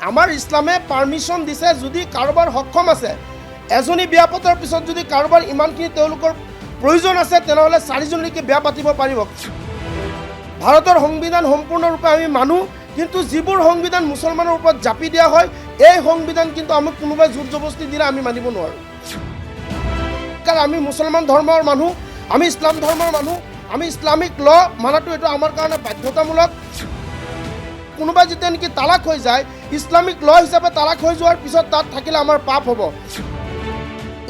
আমাৰ ইছলামে পাৰ্মিশ্যন দিছে যদি কাৰোবাৰ সক্ষম আছে এজনী বিয়া পতাৰ পিছত যদি কাৰোবাৰ ইমানখিনি তেওঁলোকৰ প্ৰয়োজন আছে তেনেহ'লে চাৰিজনীকে বিয়া পাতিব পাৰিব। ভাৰতৰ সংবিধান সম্পূৰ্ণৰূপে আমি মানো, কিন্তু যিবোৰ সংবিধান মুছলমানৰ ওপৰত জাপি দিয়া হয় এই সংবিধান কিন্তু আমাক কোনোবাই জোৰ জবস্তি দিলে আমি মানিব নোৱাৰোঁ। কাৰণ আমি মুছলমান ধৰ্মৰ মানুহ, আমি ইছলাম ধৰ্মৰ মানুহ, আমি ইছলামিক ল মানাটো এইটো আমাৰ কাৰণে বাধ্যতামূলক। কোনোবাই যেতিয়া নেকি তালাক হৈ যায় ইছলামিক ল হিচাপে তালাক হৈ যোৱাৰ পিছত তাত থাকিলে আমাৰ পাপ হ'ব।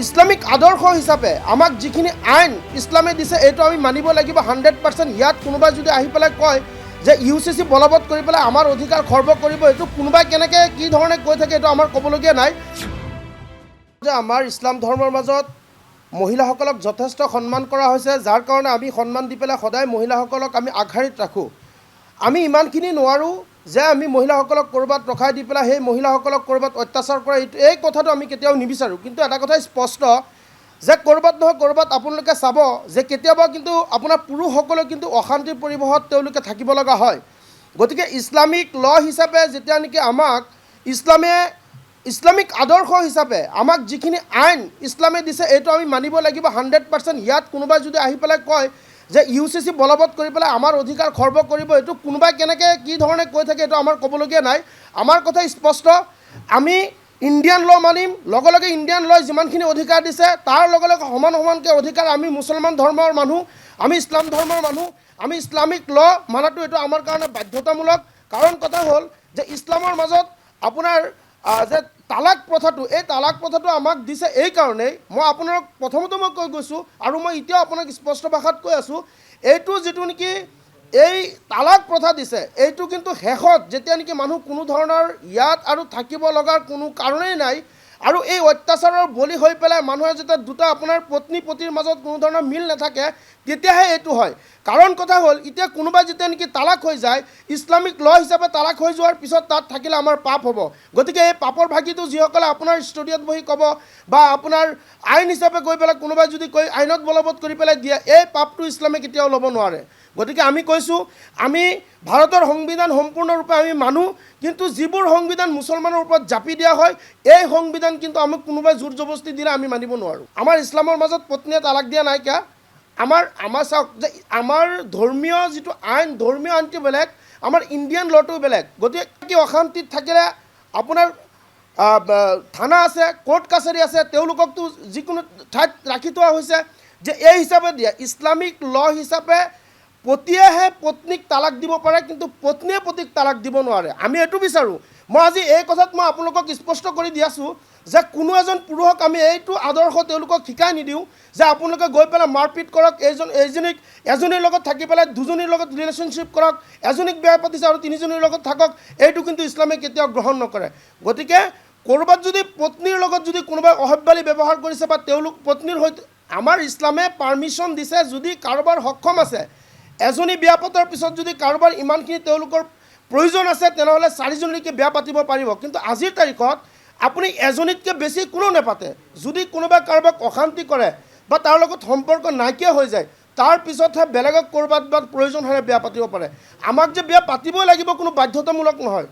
ইছলামিক আদৰ্শ হিচাপে আমাক যিখিনি আইন ইছলামে দিছে এইটো আমি মানিব লাগিব 100%। ইয়াত কোনোবাই যদি আহি পেলাই কয় যে UCC বলবৎ কৰি পেলাই আমাৰ অধিকাৰ খৰ্ব কৰিব, এইটো কোনোবাই কেনেকৈ কি ধৰণে কৈ থাকে এইটো আমাৰ ক'বলগীয়া নাই। যে আমাৰ ইছলাম ধৰ্মৰ মাজত মহিলাসকলক যথেষ্ট সন্মান কৰা হৈছে, যাৰ কাৰণে আমি সন্মান দি পেলাই সদায় মহিলাসকলক আমি আগশাৰীত ৰাখোঁ। আমি ইমানখিনি নোৱাৰোঁ যে আমি মহিলাসকলক ক'ৰবাত ৰখাই দি পেলাই সেই মহিলাসকলক ক'ৰবাত অত্যাচাৰ কৰা, এই কথাটো আমি কেতিয়াও নিবিচাৰোঁ। কিন্তু এটা কথা স্পষ্ট যে ক'ৰবাত নহয় ক'ৰবাত আপোনালোকে চাব যে কেতিয়াবা কিন্তু আপোনাৰ পুৰুষসকলে কিন্তু অশান্তিৰ পৰিৱেশত তেওঁলোকে থাকিব লগা হয়। গতিকে ইছলামিক ল হিচাপে যেতিয়া নেকি আমাক ইছলামিক আদৰ্শ হিচাপে আমাক যিখিনি আইন ইছলামে দিছে এইটো আমি মানিব লাগিব 100%। ইয়াত কোনোবাই যদি আহি পেলাই কয় যে UCC বলবৎ কৰি পেলাই আমাৰ অধিকাৰ খৰ্ব কৰিব, এইটো কোনোবাই কেনেকৈ কি ধৰণে কৈ থাকে এইটো আমাৰ ক'বলগীয়া নাই। আমাৰ কথা স্পষ্ট, আমি ইণ্ডিয়ান ল মানিম, লগে লগে ইণ্ডিয়ান লই যিমানখিনি অধিকাৰ দিছে তাৰ লগে লগে সমানকৈ অধিকাৰ আমি মুছলমান ধৰ্মৰ মানুহ, আমি ইছলাম ধৰ্মৰ মানুহ, আমি ইছলামিক ল মানাটো এইটো আমাৰ কাৰণে বাধ্যতামূলক। কাৰণ কথা হ'ল যে ইছলামৰ মাজত আপোনাৰ যে তালাক প্ৰথাটো, এই তালাক প্ৰথাটো আমাক দিছে এই কাৰণেই, মই আপোনাক প্ৰথমতে মই কৈ গৈছোঁ আৰু মই এতিয়াও আপোনাক স্পষ্ট ভাষাত কৈ আছোঁ, এইটো যিটো নেকি এই তালাক প্ৰথা দিছে এইটো কিন্তু শেষত যেতিয়া নেকি মানুহ কোনো ধৰণৰ ইয়াত আৰু থাকিব লগাৰ কোনো কাৰণেই নাই আৰু এই অত্যাচাৰৰ বলি হৈ পেলাই মানুহে যেতিয়া দুটা আপোনাৰ পত্নী পতিৰ মাজত কোনো ধৰণৰ মিল নাথাকে তেতিয়াহে এইটো হয়। কাৰণ কথা হ'ল এতিয়া কোনোবাই যেতিয়া নেকি তালাক হৈ যায় ইছলামিক ল হিচাপে তালাক হৈ যোৱাৰ পিছত তাত থাকিলে আমাৰ পাপ হ'ব। গতিকে এই পাপৰ ভাগিটো যিসকলে আপোনাৰ ষ্টুডিঅ'ত বহি ক'ব বা আপোনাৰ আইন হিচাপে গৈ পেলাই কোনোবাই যদি কৈ আইনত বলবৎ কৰি পেলাই দিয়ে, এই পাপটো ইছলামে কেতিয়াও ল'ব নোৱাৰে। গতিকে আমি কৈছোঁ আমি ভাৰতৰ সংবিধান সম্পূৰ্ণৰূপে আমি মানো, কিন্তু যিবোৰ সংবিধান মুছলমানৰ ওপৰত জাপি দিয়া হয় এই সংবিধান কিন্তু আমাক কোনোবাই জোৰ জবস্তি দিলে আমি মানিব নোৱাৰোঁ। আমাৰ ইছলামৰ মাজত পত্নীয়ে তালাক দিয়া নাইকিয়া। আমাৰ চাওক যে আমাৰ ধৰ্মীয় যিটো আইন, ধৰ্মীয় আইনটো বেলেগ, আমাৰ ইণ্ডিয়ান লটো বেলেগ। গতিকে অশান্তিত থাকিলে আপোনাৰ থানা আছে, কোৰ্ট কাছাৰী আছে, তেওঁলোককতো যিকোনো ঠাইত ৰাখি থোৱা হৈছে যে এই হিচাপে দিয়ে। ইছলামিক ল হিচাপে পতিয়েহে পত্নীক তালাক দিব পাৰে, কিন্তু পত্নীয়ে পতিক তালাক দিব নোৱাৰে। আমি এইটো বিচাৰোঁ। মই আজি এই কথাত মই আপোনালোকক স্পষ্ট কৰি দি আছোঁ যে কোনো এজন পুৰুষক আমি এইটো আদৰ্শ তেওঁলোকক শিকাই নিদিওঁ যে আপোনালোকে গৈ পেলাই মাৰপিট কৰক, এজনীৰ লগত থাকি পেলাই দুজনীৰ লগত ৰিলেশ্যনশ্বিপ কৰক, এজনীক বেয়া পাতিছে আৰু তিনিজনীৰ লগত থাকক, এইটো কিন্তু ইছলামে কেতিয়াও গ্ৰহণ নকৰে। গতিকে ক'ৰবাত যদি পত্নীৰ লগত যদি কোনোবাই অসভ্যালি ব্যৱহাৰ কৰিছে বা তেওঁলোক পত্নীৰ সৈতে, আমাৰ ইছলামে পাৰ্মিশ্যন দিছে যদি কাৰোবাৰ সক্ষম আছে এজনী বিয়া পতাৰ পিছত যদি কাৰোবাৰ ইমানখিনি তেওঁলোকৰ প্ৰয়োজন আছে তেনেহ'লে চাৰিজনীকে বিয়া পাতিব পাৰিব। কিন্তু আজিৰ তাৰিখত আপুনি এজনীতকৈ বেছি কোনো নেপাতে। যদি কোনোবাই কাৰোবাক অশান্তি কৰে বা তাৰ লগত সম্পৰ্ক নাইকিয়া হৈ যায় তাৰ পিছতহে বেলেগক ক'ৰবাত বা প্ৰয়োজন হ'লে বিয়া পাতিব পাৰে। আমাক যে বিয়া পাতিবই লাগিব কোনো বাধ্যতামূলক নহয়।